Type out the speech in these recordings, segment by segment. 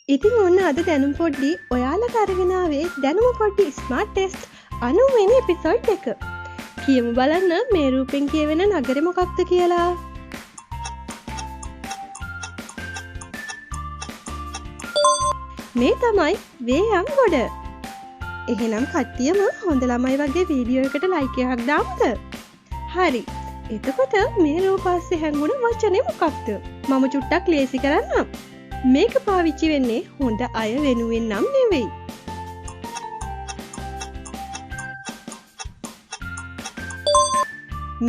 ඉතින් ඔන්න අද දැනුම් පොඩ්ඩි ඔයාලට අරගෙන ආවේ දැනුම පොඩ්ඩි ස්මාර්ට් ටෙස්ට් 90 වෙනි එපිසෝඩ් එක. කියමු බලන්න මේ රූපෙන් කියවෙන නගරෙ මොකක්ද කියලා. මේ තමයි වේයන්ගොඩ. එහෙනම් කට්ටියම හොඳ ළමයි වගේ වීඩියෝ එකට ලයික් එකක් දාමුද? හරි. එතකොට මේ රූපස්සේ හැංගුණ වචනේ මොකක්ද? මම චුට්ටක් ලේසි කරන්නම්. මේක පාවිච්චි වෙන්නේ හොඳ අය වෙනුවෙන් නම් නෙවෙයි.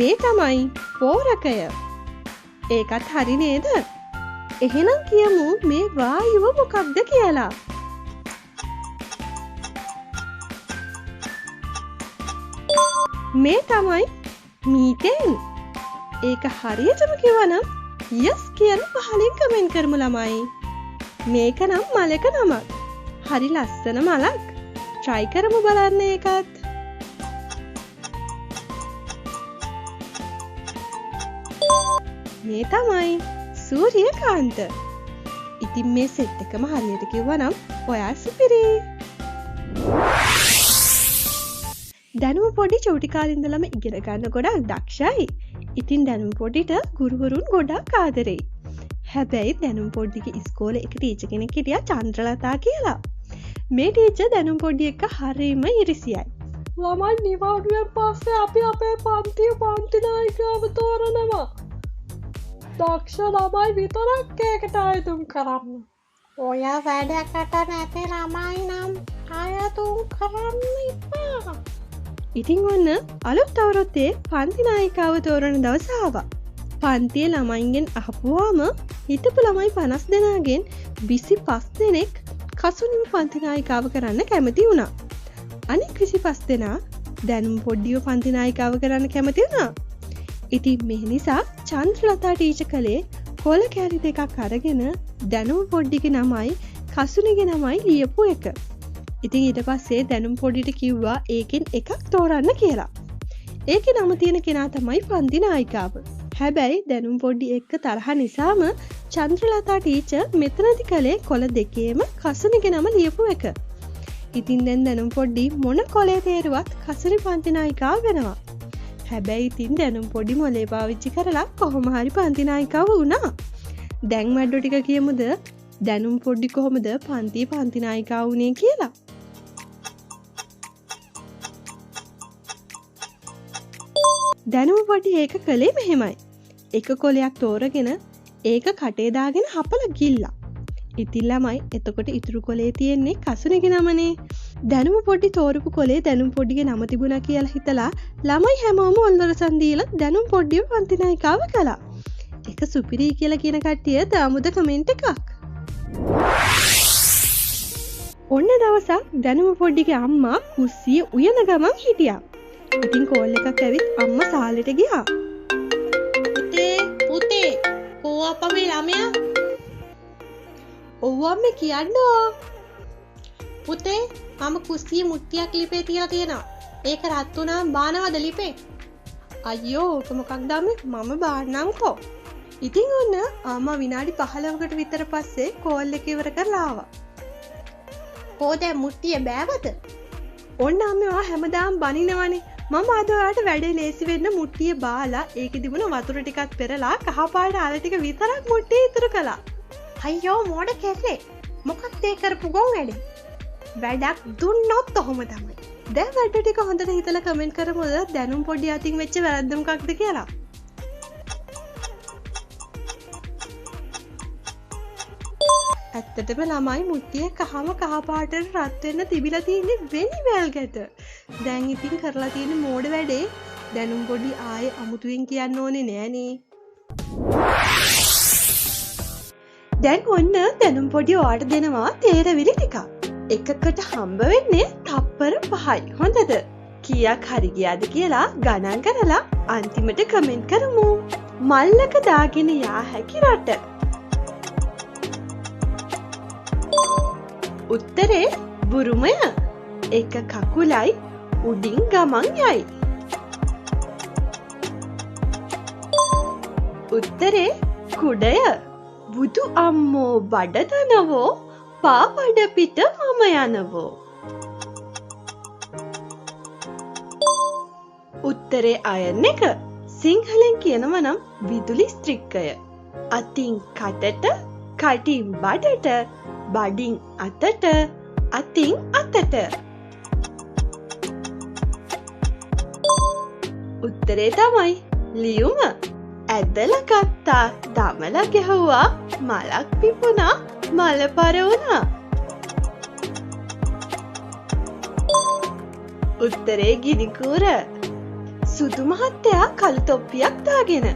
මේ තමයි පෝරකය. ඒකත් හරි නේද? එහෙනම් කියමු මේ වායුව මොකක්ද කියලා. මේ තමයි මීතේන්. ඒක හරියටම කිව්වනම් yes කියලා පහලින් කමෙන්ට් කරමු ළමයි. මේක නම් මලක නමක්. හරි ලස්සන මලක්. try කරමු බලන්න ඒකත්. මේ තමයි සූර්යකාන්ත. ඉතින් මේ සෙට් එකම හරියට කිව්වනම් ඔයා සුපිරි. දැනුම පොඩි චූටි කාලේ ඉඳලම ඉගෙන ගන්න ගොඩක් දක්ෂයි. ඉතින් දැනුම් පොඩිට ගුරුවරුන් ගොඩක් ආදරෙයි. හැබැයි දැනුම් පොඩ්ඩිගේ ඉස්කෝලේ එක ටීචර් කෙනෙක් හිටියා චන්ද්‍රලතා කියලා. මේ ටීචර් දැනුම් පොඩ්ඩි එක්ක හරිම ඉරිසියයි. ළමයි නිවාඩුවෙන් පස්සේ අපි අපේ පන්ති නායිකාව තෝරනවා. දක්ෂ ළමයි විතරක් ඒකට ආයතුම් කරන්න. ඔය වැඩකට නැති ළමයි නම් ආයතුම් කරන්න එපා. ඉතින් ඔන්න අලුත් අවුරුද්දේ පන්ති නායිකාව තෝරන දවස ආවා. පන්තියේ ළමයින්ගෙන් අහපුවාම හිටපු ළමයි 50 දෙනාගෙන් 25 දෙනෙක් කසුනිම පන්ති නායිකාව කරන්න කැමති වුණා. අනිත් 25 දෙනා දැනුම් පොඩ්ඩිව පන්ති නායිකාව කරන්න කැමති වුණා. ඉතින් මේ නිසා චන්ද්‍රලතා ටීචර් කලේ කොළ කැරි දෙකක් අරගෙන දැනුම් පොඩ්ඩිගේ නමයි කසුනිගේ නමයි ලියපු එක. ඉතින් ඊට පස්සේ දැනුම් පොඩිට කිව්වා ඒකෙන් එකක් තෝරන්න කියලා. ඒකේ නම තියෙන කෙනා තමයි පන්ති නායිකාව. හැබැයි දැනුම් පොඩ්ඩි එක්ක තරහ නිසාම චන්ද්‍රලතා ටීචර් මෙතනදි කලේ කොළ දෙකේම කසුනිගේ නම ලියපු එක. ඉතින් දැන් දැනුම් පොඩ්ඩි මොන කොලේ තේරුවත් කසුනි පන්ති නායිකාව වෙනවා. හැබැයි ඉතින් දැනුම් පොඩි මොලේ පාවිච්චි කරලා කොහොම හරි පන්ති නායිකාව වුණා. දැන් මඩු ටික කියමුද දැනුම් පොඩ්ඩි කොහොමද පන්ති නායිකාව වුණේ කියලා. දැනුම පොඩි ඒක කළේ මෙහෙමයි. එක කොලයක් තෝරගෙන ඒක කටේ දාගෙන හපලා ගිල්ලා. ඉතින් ළමයි එතකොට ඉතුරු කොලේ තියෙන්නේ කසුනිගේ නමනේ. දැනුම පොඩි තෝරපු කොලේ දැනුම් පොඩිගේ නම තිබුණා කියලා හිතලා ළමයි හැමෝම ඔල්වරසන් දීලා දැනුම් පොඩිව පන්ති නායිකාව කළා. ඒක සුපිරි කියලා කියන කට්ටිය දාමුද කමෙන්ට් එකක්. ඔන්න දවසක් දැනුම පොඩිගේ අම්මා කුස්සිය උයන ගමන් හිටියා. ඉතින් කෝල් එකක් ඇවිත් අම්මා සාලෙට ගියා. පුතේ කෝ අපේ ළමයා? ඔව් අම්මේ කියන්නෝ. පුතේ මම කුස්සියේ මුට්ටියක් ලිපේ තියලා තියෙනවා. ඒක රත් වුණාම බානවද ලිපේ? අයියෝ ඔක මොකක්ද අම්මේ? මම බාන්නම්කෝ. ඉතින් ඔන්න අම්මා විනාඩි 15කට විතර පස්සේ කෝල් එක ඉවර කරලා ආවා. කොහෙද මුට්ටිය බෑවද? ඔන්න අම්මේ ඔයා හැමදාම බනිනවනේ. මම අද ඔයාලට වැඩේ ලේසි වෙන්න මුට්ටිය බාලා ඒකේ තිබුණ වතුර ටිකත් පෙරලා කහපාට ආල ටික විතරක් මුට්ටිය ඉතුරු කළා. අයියෝ මෝඩ කෙල්ලේ. මොකක්ද ඒ කරපු ගොන් වැඩේ? වැඩක් දුන්නොත් ඔහොම තමයි. දැන් වැඩ ටික හොඳට හිතලා කමෙන්ට් කරමුද දැනුම් පොඩි අතින් වෙච්ච වැරද්ද මොකක්ද කියලා. ඇත්තටම ළමයි මුට්ටිය කහම කහපාටට රත් වෙන්න තිබිලා තියෙන්නේ වෙනි වැල්ගත. දැන් ඉතින් කරලා තියෙන මෝඩ වැඩේ දැනුම් පොඩි ආයේ අමුතුවෙන් කියන්න ඕනේ නෑනේ. දැන් ඔන්න දැනුම් පොඩි ඔයාට දෙනවා තේරවිලි ටිකක්. එකකට හම්බ වෙන්නේ තප්පර 5යි. හොඳද? කීයක් හරි ගියාද කියලා ගණන් කරලා අන්තිමට කමෙන්ට් කරමු. මල්ලක දාගෙන යා හැකි රට. උත්තරේ බුරුමය. එක කකුලයි උඩින් ගමන් යයි. උත්තරේ කුඩය. බුදු අම්මෝ බඩ දනවෝ පාවඩ පිට මම යනවෝ. උත්තරේ අයන් එක. සිංහලෙන් කියනව නම් විදුලි ස්ත්‍රික්කය. අතින් කටට, කටින් බඩට, බඩින් අතට, අතින් අතට. උත්තරේ තමයි ලියුම. ඇදලා ගත්තා, දමලා ගැහුවා, මලක් පිපුණා, මල පර වුණා. උත්තරේ ගිනිකූර. සුදු මහත්තයා කළු තොප්පියක් දාගෙන.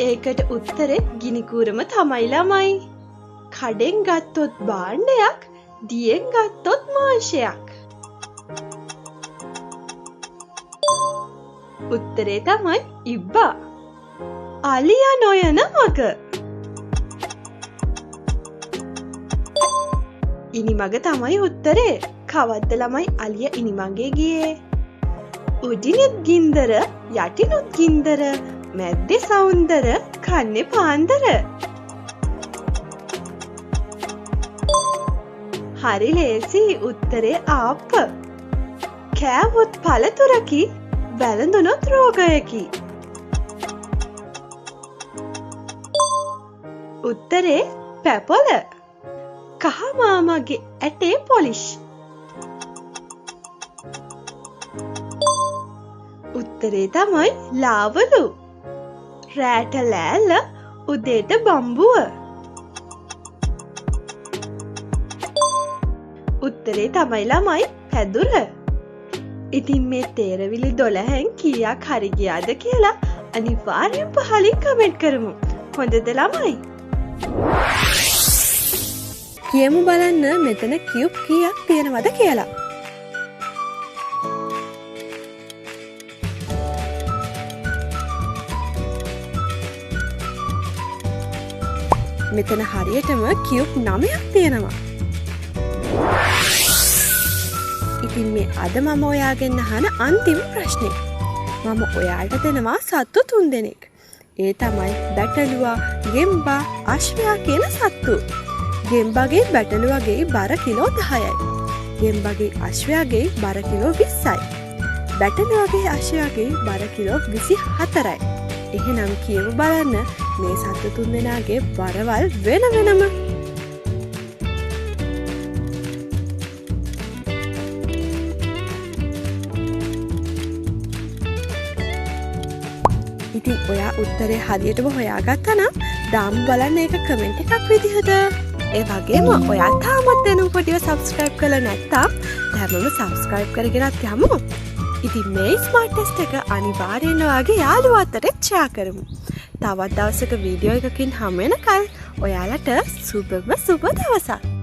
ඒකට උත්තරේ ගිනිකූරම තමයි ළමයි. කඩෙන් ගත්තොත් භාණ්ඩයක්, දියෙන් ගත්තොත් මාංශයක්. උත්තරේ තමයි ඉබ්බා. අලියා නොයන මග. ඉනිමග තමයි උත්තරේ. කවද්ද ළමයි අලිය ඉනිමගේ ගියේ? උඩිනුත් ගින්දර, යටිනුත් ගින්දර, මැද්දේ සවුන්දර, කන්නේ පාන්දර. හරි ලේසි. උත්තරේ ආප්ප. කෑවොත් පළතුරකි, වැළඳුනොත් රෝගයකි. උත්තරේ පැපොල. කහ මාමගේ ඇටේ පොලිෂ්. උත්තරේ තමයි ලාවලු. රෑට ලෑල්ල, උදේට බම්බුව. උත්තරේ තමයි ළමයි පැදුර. ඉතින් මේ තේරවිලි 12න් කීයක් හරි ගියාද කියලා අනිවාර්යෙන් පහලින් කමෙන්ට් කරමු. හොඳද ළමයි? කියමු බලන්න මෙතන කියුබ් කීයක් තියෙනවද කියලා. මෙතන හරියටම කියුබ් 9ක් තියෙනවා. ඉතින් මේ අද මම ඔයාගෙන් අහන අන්තිම ප්‍රශ්නේ. මම ඔයාට දෙනවා සත්තු 3 දෙනෙක්. ඒ තමයි බැටළුවා, ගෙම්බා, අශ්වයා කියන සත්තු. ගෙම්බාගේ බැටළුවගේ බර කිලෝ 10යි. ගෙම්බාගේ අශ්වයාගේ බර කිලෝ 20යි. බැටළුවගේ අශ්වයාගේ බර කිලෝ 24යි. එහෙනම් කියමු බලන්න මේ සත්තු 3 දෙනාගේ බරවල් වෙන වෙනම. ඉතින් ඔයා උත්තරේ හරියටම හොයාගත්තා නම් දාමු බලන්න ඒක කමෙන්ට් එකක් විදිහට. ඒ වගේම ඔයා තාමත් දැනුම් පොඩිව සබ්ස්ක්‍රයිබ් කරලා නැත්නම් හැමෝම සබ්ස්ක්‍රයිබ් කරගෙනත් යමු. ඉතින් මේ ස්මාර්ට් ටෙස්ට් එක අනිවාර්යෙන් ඔයාගේ යාළුවෝ අතරට ෂෙයා කරමු. තවත් දවසක වීඩියෝ එකකින් හමු වෙනකල් ඔයාලට සුබම සුබ දවසක්.